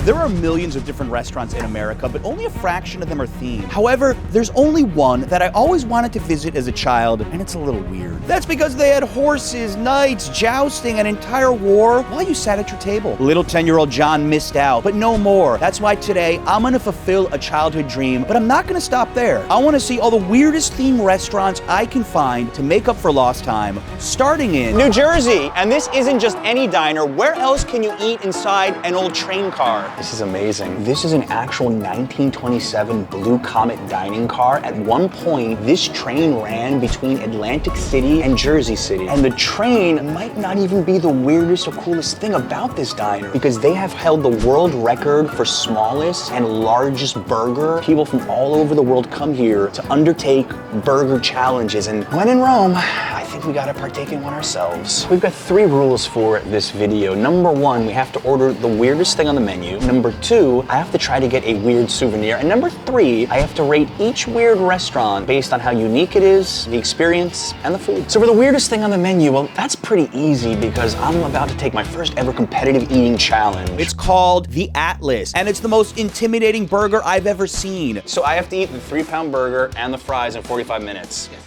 There are millions of different restaurants in America, but only a fraction of them are themed. However, there's only one that I always wanted to visit as a child, and it's a little weird. That's because they had horses, knights, jousting, an entire war while you sat at your table. Little 10-year-old John missed out, but no more. That's why today I'm gonna fulfill a childhood dream, but I'm not gonna stop there. I wanna see all the weirdest themed restaurants I can find to make up for lost time, starting in New Jersey. And this isn't just any diner. Where else can you eat inside an old train car? This is amazing. This is an actual 1927 Blue Comet dining car. At one point, this train ran between Atlantic City and Jersey City. And the train might not even be the weirdest or coolest thing about this diner, because they have held the world record for smallest and largest burger. People from all over the world come here to undertake burger challenges, and when in Rome, I think we gotta partake in one ourselves. We've got 3 rules for this video. Number 1, we have to order the weirdest thing on the menu. Number 2, I have to try to get a weird souvenir. And number 3, I have to rate each weird restaurant based on how unique it is, the experience, and the food. So for the weirdest thing on the menu, well, that's pretty easy because I'm about to take my first ever competitive eating challenge. It's called the Atlas, and it's the most intimidating burger I've ever seen. So I have to eat the 3-pound burger and the fries in 45 minutes. Yes.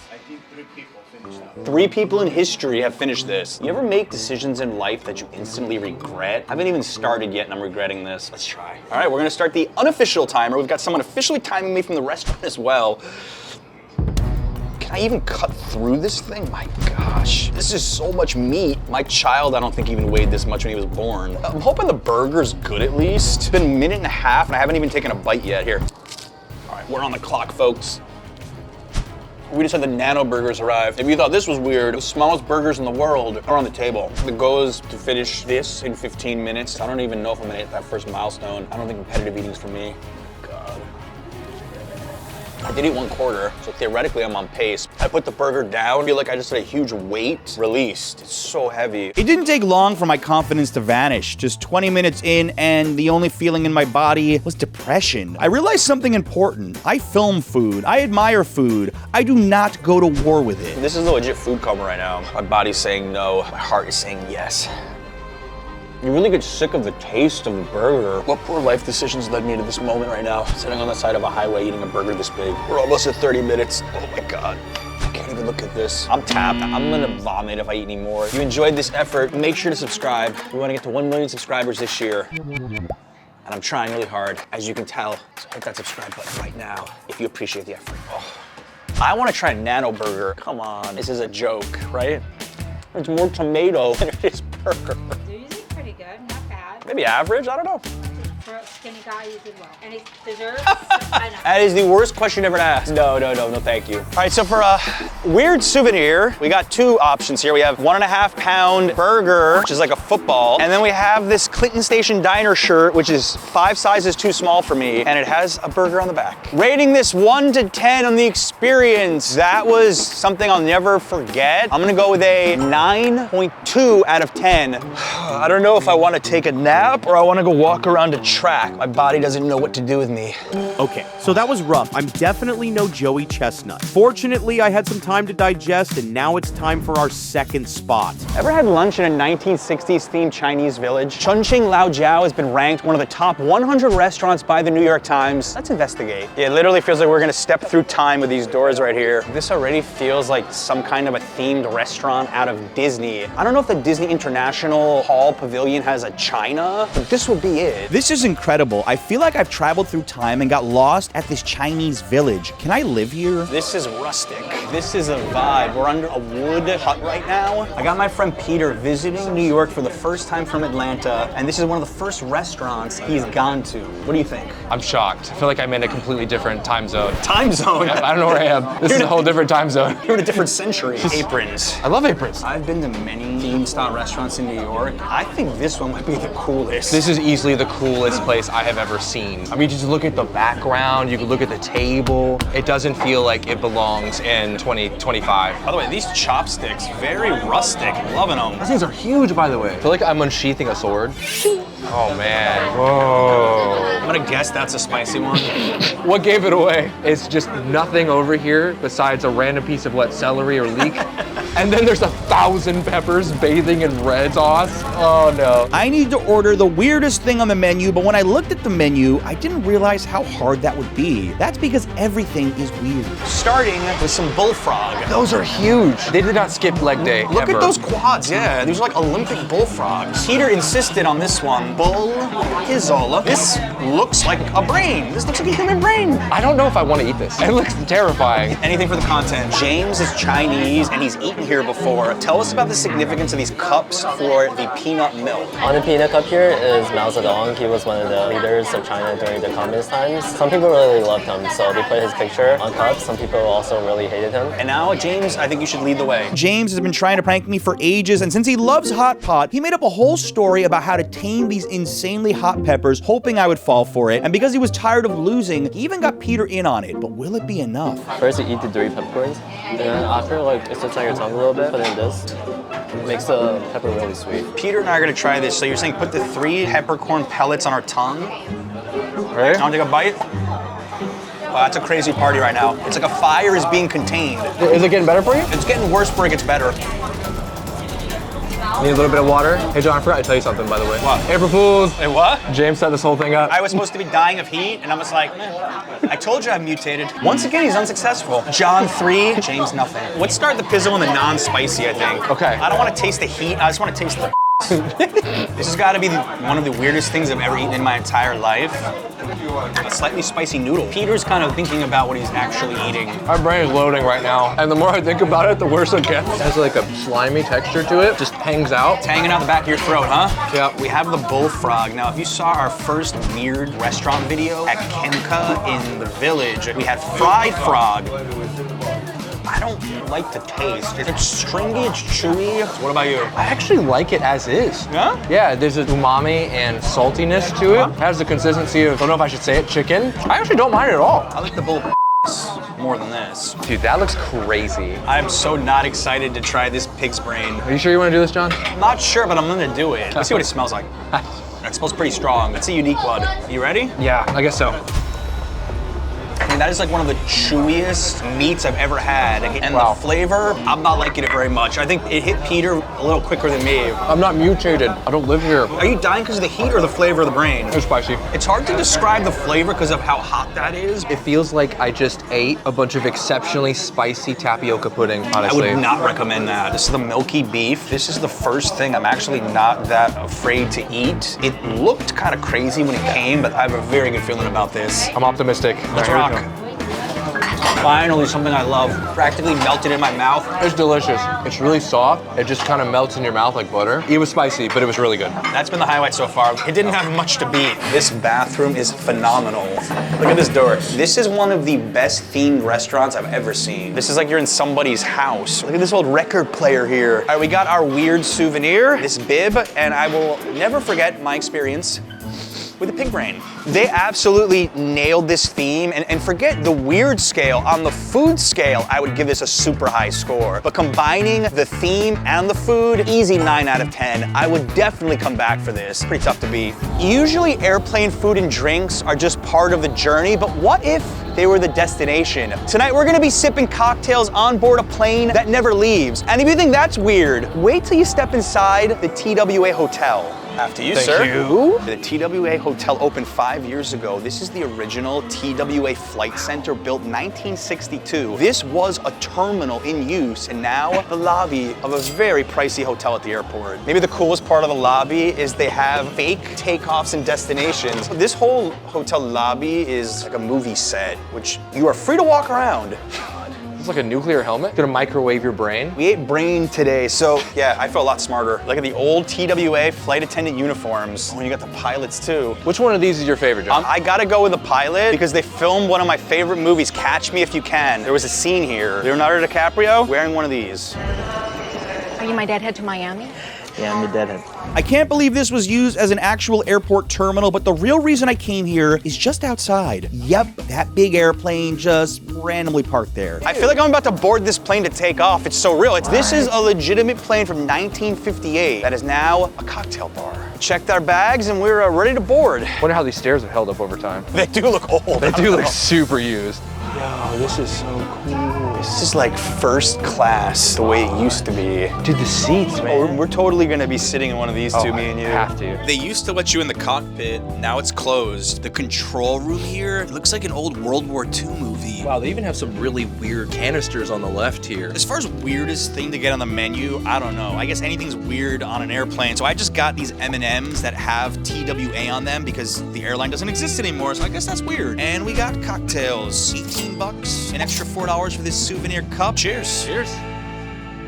3 people in history have finished this. You ever make decisions in life that you instantly regret? I haven't even started yet and I'm regretting this. Let's try. All right, we're gonna start the unofficial timer. We've got someone officially timing me from the restaurant as well. Can I even cut through this thing? My gosh, this is so much meat. My child, I don't think even weighed this much when he was born. I'm hoping the burger's good at least. It's been a minute and a half and I haven't even taken a bite yet. Here. All right, we're on the clock, folks. We just had the nano burgers arrive. If you thought this was weird, the smallest burgers in the world are on the table. The goal is to finish this in 15 minutes. I don't even know if I'm gonna hit that first milestone. I don't think competitive eating's for me. God. I did eat 1/4, so theoretically I'm on pace. I put the burger down, I feel like I just had a huge weight released. It's so heavy. It didn't take long for my confidence to vanish. Just 20 minutes in, and the only feeling in my body was depression. I realized something important. I film food. I admire food. I do not go to war with it. This is a legit food coma right now. My body's saying no. My heart is saying yes. You really get sick of the taste of the burger. What poor life decisions led me to this moment right now? Sitting on the side of a highway eating a burger this big. We're almost at 30 minutes. Oh my God. I can't even look at this. I'm tapped. I'm gonna vomit if I eat any more. If you enjoyed this effort, make sure to subscribe. We wanna get to 1 million subscribers this year. And I'm trying really hard, as you can tell. So hit that subscribe button right now if you appreciate the effort. Oh. I wanna try a nano burger. Come on, this is a joke, right? There's more tomato than it is burger. Pretty good, not bad. Maybe average, I don't know. For a skinny guy, you did well. Any desserts? I know. That is the worst question ever to ask. No, thank you. All right, so for a weird souvenir, we got 2 options here. We have 1.5-pound burger, which is like a football. And then we have this Clinton Station Diner shirt, which is 5 sizes too small for me. And it has a burger on the back. Rating this 1 to 10 on the experience. That was something I'll never forget. I'm gonna go with a 9.2 out of 10. I don't know if I wanna take a nap or I wanna go walk around a track. My body doesn't know what to do with me. Okay, so that was rough. I'm definitely no Joey Chestnut. Fortunately, I had some time to digest, and now it's time for our second spot. Ever had lunch in a 1960s themed Chinese village? Chongqing Laojiao has been ranked one of the top 100 restaurants by the New York Times. Let's investigate. Yeah, it literally feels like we're gonna step through time with these doors right here. This already feels like some kind of a themed restaurant out of Disney. I don't know if the Disney International Hall Pavilion has a China, but this would be it. This is incredible. I feel like I've traveled through time and got lost at this Chinese village. Can I live here? This is rustic. This is a vibe. We're under a wood hut right now. I got my friend Peter visiting New York for the first time from Atlanta, and this is one of the first restaurants he's gone to. What do you think? I'm shocked. I feel like I'm in a completely different time zone. Time zone? I don't know where I am. This is a whole different time zone. You're in a different century. Aprons. I love aprons. I've been to many themed-style restaurants in New York. I think this one might be the coolest. This is easily the coolest place I have ever seen. I mean, just look at the background, you can look at the table. It doesn't feel like it belongs in 2025. By the way, these chopsticks, very rustic. Loving them. These things are huge, by the way. I feel like I'm unsheathing a sword. Oh man, whoa. I'm gonna guess that's a spicy one. What gave it away? It's just nothing over here besides a random piece of what, celery or leek. And then there's 1,000 peppers bathing in red sauce. Oh no. I need to order the weirdest thing on the menu, but when I looked at the menu, I didn't realize how hard that would be. That's because everything is weird. Starting with some bullfrog. Those are huge. They did not skip leg day. Look ever. at those quads, yeah. These are like Olympic bullfrogs. Peter insisted on this one. Bull Isola. This looks like a brain. This looks like a human brain. I don't know if I want to eat this. It looks terrifying. Anything for the content. James is Chinese and he's eaten here before. Tell us about the significance of these cups for the peanut milk. On the peanut cup here is Mao Zedong. He was one of the leaders of China during the communist times. Some people really loved him, so they put his picture on cups. Some people also really hated him. And now, James, I think you should lead the way. James has been trying to prank me for ages, and since he loves hot pot, he made up a whole story about how to tame these insanely hot peppers, hoping I would fall for it. And because he was tired of losing, he even got Peter in on it. But will it be enough? First, you eat the 3 peppercorns, and then after, like, it sits on your tongue a little bit, put in this. It makes the pepper really sweet. Peter and I are gonna try this. So you're saying put the 3 peppercorn pellets on our tongue? Ready? Want to take a bite? Wow, that's a crazy party right now. It's like a fire is being contained. Is it getting better for you? It's getting worse before it gets better. Need a little bit of water. Hey John, I forgot to tell you something, by the way. What? April Fools. Hey, what? James set this whole thing up. I was supposed to be dying of heat, and I was like, I told you I'm mutated. Once again, he's unsuccessful. John 3, James nothing. Let's start the pizzle in the non-spicy, I think. Okay. I don't want to taste the heat, I just want to taste the This has got to be one of the weirdest things I've ever eaten in my entire life. A slightly spicy noodle. Peter's kind of thinking about what he's actually eating. My brain is loading right now. And the more I think about it, the worse it gets. It has like a slimy texture to it. Just hangs out. It's hanging out the back of your throat, huh? Yeah. We have the bullfrog. Now, if you saw our first weird restaurant video at Kenka in the village, we had fried frog. I don't like the taste. It's stringy, it's chewy. What about you? I actually like it as is. Yeah? Yeah, there's a umami and saltiness to it. It has the consistency of, I don't know if I should say it, chicken. I actually don't mind it at all. I like the bull more than this. Dude, that looks crazy. I'm so not excited to try this pig's brain. Are you sure you want to do this, John? I'm not sure, but I'm gonna do it. Let's see what it smells like. It smells pretty strong. That's a unique one. You ready? Yeah, I guess so. I mean, that is like one of the chewiest meats I've ever had. And Wow. the flavor, I'm not liking it very much. I think it hit Peter a little quicker than me. I'm not mutated. I don't live here. Are you dying because of the heat or the flavor of the brain? It's spicy. It's hard to describe the flavor because of how hot that is. It feels like I just ate a bunch of exceptionally spicy tapioca pudding, I honestly. would not recommend that. This is the milky beef. This is the first thing I'm actually not that afraid to eat. It looked kind of crazy when it came, but I have a very good feeling about this. I'm optimistic. Let's All right, rock. here we go. Finally, something I love. Practically melted in my mouth. It's delicious. It's really soft. It just kind of melts in your mouth like butter. It was spicy, but it was really good. That's been the highlight so far. It didn't have much to beat. This bathroom is phenomenal. Look at this door. This is one of the best themed restaurants I've ever seen. This is like you're in somebody's house. Look at this old record player here. All right, we got our weird souvenir, this bib, and I will never forget my experience with the pig brain. They absolutely nailed this theme, and forget the weird scale. On the food scale, I would give this a super high score. But combining the theme and the food, easy 9 out of 10. I would definitely come back for this. Pretty tough to beat. Usually airplane food and drinks are just part of the journey, but what if they were the destination? Tonight we're gonna be sipping cocktails on board a plane that never leaves. And if you think that's weird, wait till you step inside the TWA Hotel. After you, Thank sir. you. The TWA Hotel opened 5 years ago. This is the original TWA Flight Center built 1962. This was a terminal in use and now the lobby of a very pricey hotel at the airport. Maybe the coolest part of the lobby is they have fake takeoffs and destinations. This whole hotel lobby is like a movie set, which you are free to walk around. It's like a nuclear helmet. Gonna microwave your brain. We ate brain today, so yeah, I feel a lot smarter. Look at the old TWA flight attendant uniforms. Oh, you got the pilots too. Which one of these is your favorite, John? I gotta go with the pilot because they filmed one of my favorite movies, Catch Me If You Can. There was a scene here. Leonardo DiCaprio wearing one of these. Are you my deadhead to Miami? Yeah, I'm the deadhead. I can't believe this was used as an actual airport terminal, but the real reason I came here is just outside. Yep, that big airplane just randomly parked there. I feel like I'm about to board this plane to take off. It's so real. This is a legitimate plane from 1958 that is now a cocktail bar. Checked our bags and we're ready to board. Wonder how these stairs have held up over time. They do look old. They do look super used. Yo, this is so cool. This is like first class, the way it used to be. Dude, the seats, man. We're totally gonna be sitting in one of these two, me and you. Have to. They used to let you in the cockpit, now it's closed. The control room here looks like an old World War II movie. Wow, they even have some really weird canisters on the left here. As far as weirdest thing to get on the menu, I don't know. I guess anything's weird on an airplane. So I just got these M&Ms that have TWA on them because the airline doesn't exist anymore. So I guess that's weird. And we got cocktails, 18 bucks, an extra $4 for this souvenir cup. Cheers. Cheers.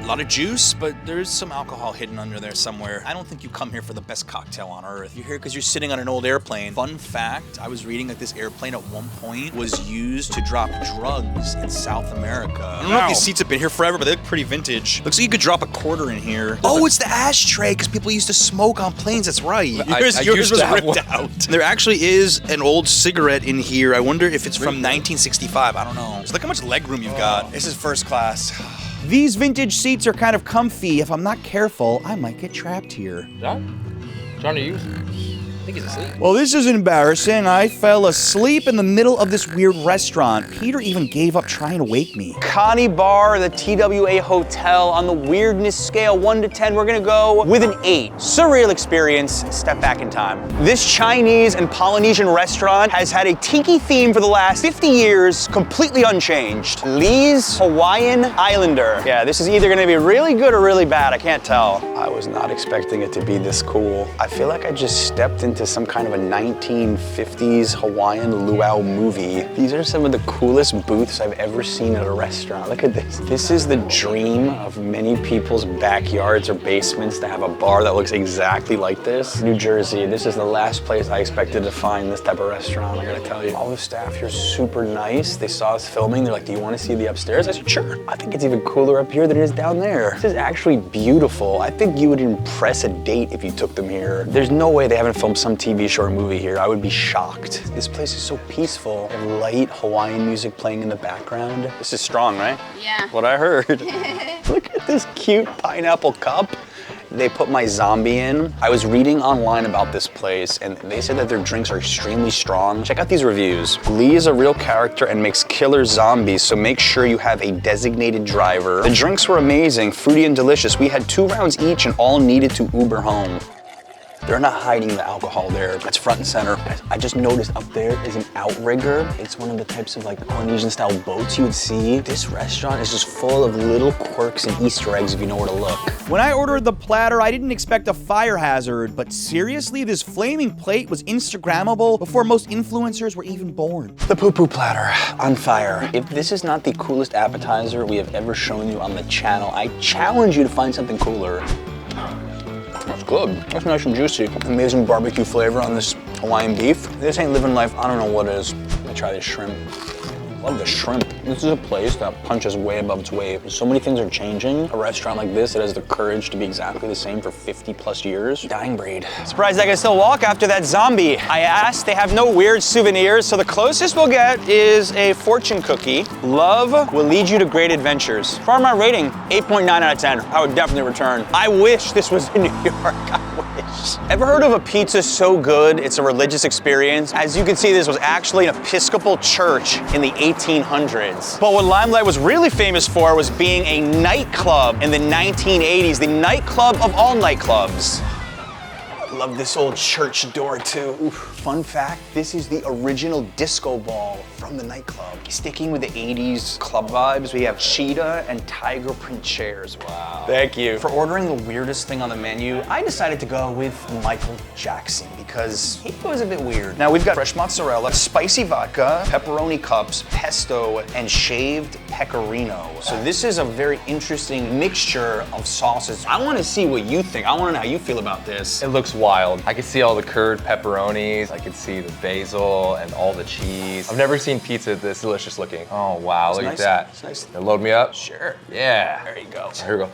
A lot of juice, but there's some alcohol hidden under there somewhere. I don't think you come here for the best cocktail on earth. You're here because you're sitting on an old airplane. Fun fact, I was reading that this airplane at one point was used to drop drugs in South America. I don't know if these seats have been here forever, but they look pretty vintage. Looks like you could drop a quarter in here. Oh, it's the ashtray, because people used to smoke on planes. That's right. Yours used was to have ripped out. There actually is an old cigarette in here. I wonder if it's from 1965. I don't know. Just look how much leg room you've got. This is first class. These vintage seats are kind of comfy. If I'm not careful, I might get trapped here. John? John, are you? I think he's asleep. Well, this is embarrassing. I fell asleep in the middle of this weird restaurant. Peter even gave up trying to wake me. Connie Barr, the TWA Hotel. On the weirdness scale, 1 to 10, we're gonna go with an 8. Surreal experience, step back in time. This Chinese and Polynesian restaurant has had a tiki theme for the last 50 years, completely unchanged. Lee's Hawaiian Islander. Yeah, this is either gonna be really good or really bad, I can't tell. I was not expecting it to be this cool. I feel like I just stepped into some kind of a 1950s Hawaiian luau movie. These are some of the coolest booths I've ever seen at a restaurant. Look at this. This is the dream of many people's backyards or basements, to have a bar that looks exactly like this. New Jersey, this is the last place I expected to find this type of restaurant, I gotta tell you. All the staff here are super nice. They saw us filming. They're like, do you want to see the upstairs? I said, sure. I think it's even cooler up here than it is down there. This is actually beautiful. I think you would impress a date if you took them here. There's no way they haven't filmed some TV show or movie here. I would be shocked. This place is so peaceful. They have light Hawaiian music playing in the background. This is strong, right? Yeah. What I heard. Look at this cute pineapple cup. They put my zombie in. I was reading online about this place and they said that their drinks are extremely strong. Check out these reviews. Lee is a real character and makes killer zombies, so make sure you have a designated driver. The drinks were amazing, fruity and delicious. We had 2 rounds each and all needed to Uber home. They're not hiding the alcohol there. It's front and center. I just noticed up there is an outrigger. It's one of the types of like Polynesian style boats you would see. This restaurant is just full of little quirks and Easter eggs if you know where to look. When I ordered the platter, I didn't expect a fire hazard, but seriously, this flaming plate was Instagrammable before most influencers were even born. The poo-poo platter on fire. If this is not the coolest appetizer we have ever shown you on the channel, I challenge you to find something cooler. That's good. That's nice and juicy. Amazing barbecue flavor on this Hawaiian beef. This ain't living life. I don't know what it is. Let me try this shrimp. Love the shrimp. This is a place that punches way above its weight. So many things are changing. A restaurant like this that has the courage to be exactly the same for 50 plus years. Dying breed. Surprised I can still walk after that zombie. I asked, they have no weird souvenirs, so the closest we'll get is a fortune cookie. Love will lead you to great adventures. For my rating, 8.9 out of 10. I would definitely return. I wish this was in New York. I wish. Ever heard of a pizza so good it's a religious experience? As you can see, this was actually an Episcopal church in the 1800s. But what Limelight was really famous for was being a nightclub in the 1980s, the nightclub of all nightclubs. Love this old church door too. Oof. Fun fact, this is the original disco ball from the nightclub. Sticking with the 80s club vibes, we have cheetah and tiger print chairs. Wow. Thank you. For ordering the weirdest thing on the menu, I decided to go with Michael Jackson because he was a bit weird. Now we've got fresh mozzarella, spicy vodka, pepperoni cups, pesto, and shaved pecorino. So this is a very interesting mixture of sauces. I want to see what you think. I want to know how you feel about this. It looks wild. I can see all the curd pepperonis. I can see the basil and all the cheese. I've never seen pizza this delicious looking. Oh wow, look at that. It's nice. Now load me up. Sure. Yeah. There you go. Here we go.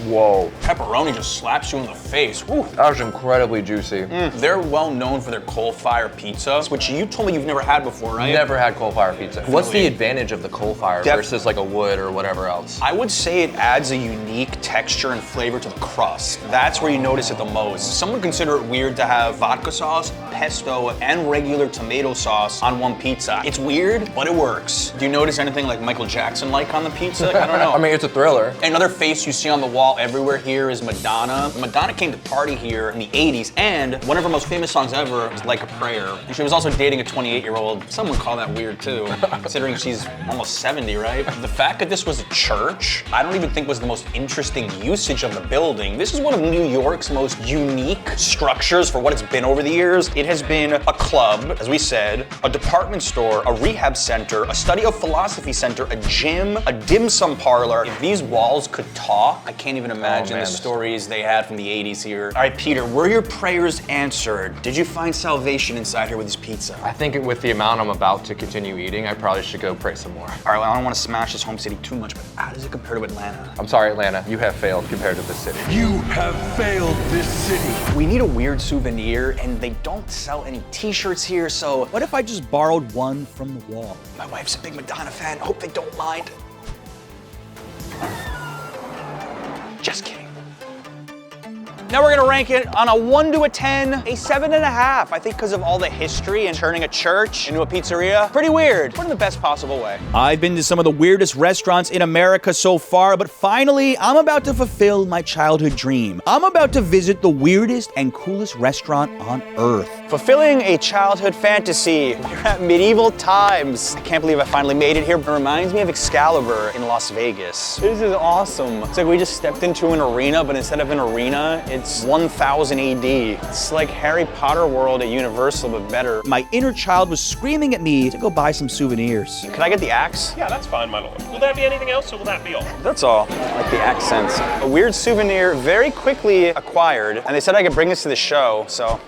Whoa. Pepperoni just slaps you in the face. Woo. That was incredibly juicy. They're well known for their coal-fired pizza, which you told me you've never had before, right? Never had coal fire pizza. What's the advantage of the coal fire versus like a wood or whatever else? I would say it adds a unique texture and flavor to the crust. That's where you notice it the most. Some would consider it weird to have vodka sauce, pesto and regular tomato sauce on one pizza. It's weird, but it works. Do you notice anything like Michael Jackson-like on the pizza? I don't know. I mean, it's a thriller. Another face you see on the wall everywhere here is Madonna. Madonna came to party here in the 80s, and one of her most famous songs ever was Like a Prayer. And she was also dating a 28-year-old. Some would call that weird too, considering she's almost 70, right? The fact that this was a church, I don't even think was the most interesting usage of the building. This is one of New York's most unique structures for what it's been over the years. It has been a club, as we said, a department store, a rehab center, a study of philosophy center, a gym, a dim sum parlor. If these walls could talk, I can't even imagine the stories they had from the 80s here. All right, Peter, were your prayers answered? Did you find salvation inside here with this pizza? I think with the amount I'm about to continue eating, I probably should go pray some more. All right, well, I don't want to smash this home city too much, but how does it compare to Atlanta? I'm sorry, Atlanta, you have failed compared to this city. You have failed this city. We need a weird souvenir, and they don't sell any t-shirts here, so what if I just borrowed one from the wall? My wife's a big Madonna fan. Hope they don't mind. Just kidding. Now we're gonna rank it on a 1 to a 10, a 7.5. I think because of all the history and turning a church into a pizzeria. Pretty weird, but in the best possible way. I've been to some of the weirdest restaurants in America so far, but finally, I'm about to fulfill my childhood dream. I'm about to visit the weirdest and coolest restaurant on earth. Fulfilling a childhood fantasy. We're at medieval times. I can't believe I finally made it here. It reminds me of Excalibur in Las Vegas. This is awesome. It's like we just stepped into an arena, but instead of an arena, it's 1000 AD. It's like Harry Potter World at Universal, but better. My inner child was screaming at me to go buy some souvenirs. Can I get the axe? Yeah, that's fine, my lord. Will there be anything else, or will that be all? That's all. I like the accents. A weird souvenir very quickly acquired, and they said I could bring this to the show, so.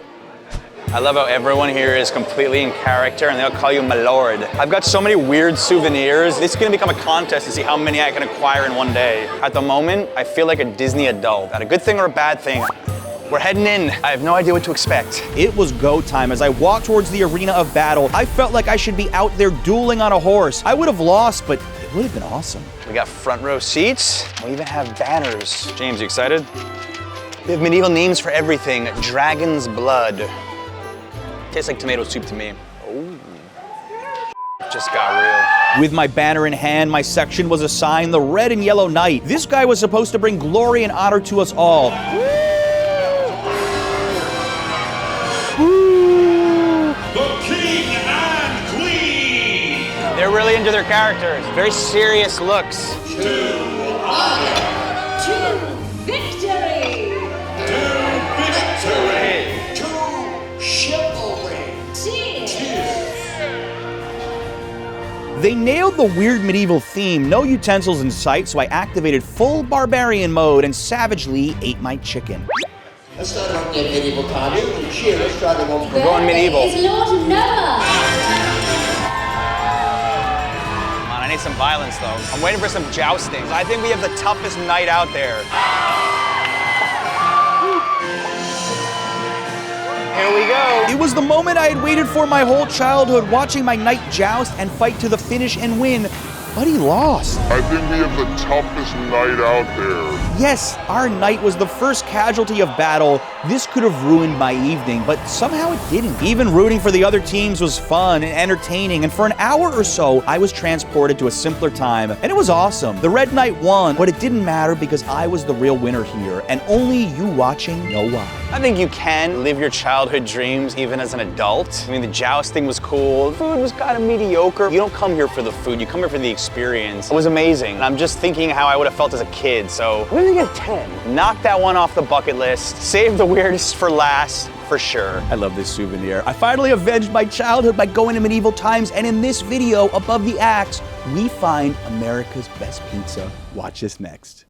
I love how everyone here is completely in character and they'll call you my lord. I've got so many weird souvenirs. This is gonna become a contest to see how many I can acquire in one day. At the moment, I feel like a Disney adult. Is that a good thing or a bad thing? We're heading in. I have no idea what to expect. It was go time. As I walked towards the arena of battle, I felt like I should be out there dueling on a horse. I would have lost, but it would have been awesome. We got front row seats. We even have banners. James, you excited? We have medieval names for everything. Dragon's blood. Tastes like tomato soup to me. Oh, just got real. With my banner in hand, my section was assigned the Red and Yellow Knight. This guy was supposed to bring glory and honor to us all. The king and queen. They're really into their characters. Very serious looks. To honor. To victory! To victory. To chivalry. They nailed the weird medieval theme, no utensils in sight, so I activated full barbarian mode and savagely ate my chicken. Let's start on the medieval times. You can cheer. Let's try the one. We're going medieval. Is Lord Noah. Come on, I need some violence though. I'm waiting for some jousting. I think we have the toughest knight out there. Here we go. It was the moment I had waited for my whole childhood, watching my knight joust and fight to the finish and win. But he lost. I think we have the toughest knight out there. Yes, our knight was the first casualty of battle. This could have ruined my evening, but somehow it didn't. Even rooting for the other teams was fun and entertaining, and for an hour or so, I was transported to a simpler time, and it was awesome. The Red Knight won, but it didn't matter because I was the real winner here, and only you watching know why. I think you can live your childhood dreams even as an adult. I mean, the jousting was cool. The food was kind of mediocre. You don't come here for the food, you come here for the experience. It was amazing. And I'm just thinking how I would have felt as a kid, so I'm gonna get a 10. Knock that one off the bucket list. Save the weirdest for last, for sure. I love this souvenir. I finally avenged my childhood by going to medieval times, and in this video, above the axe, we find America's best pizza. Watch this next.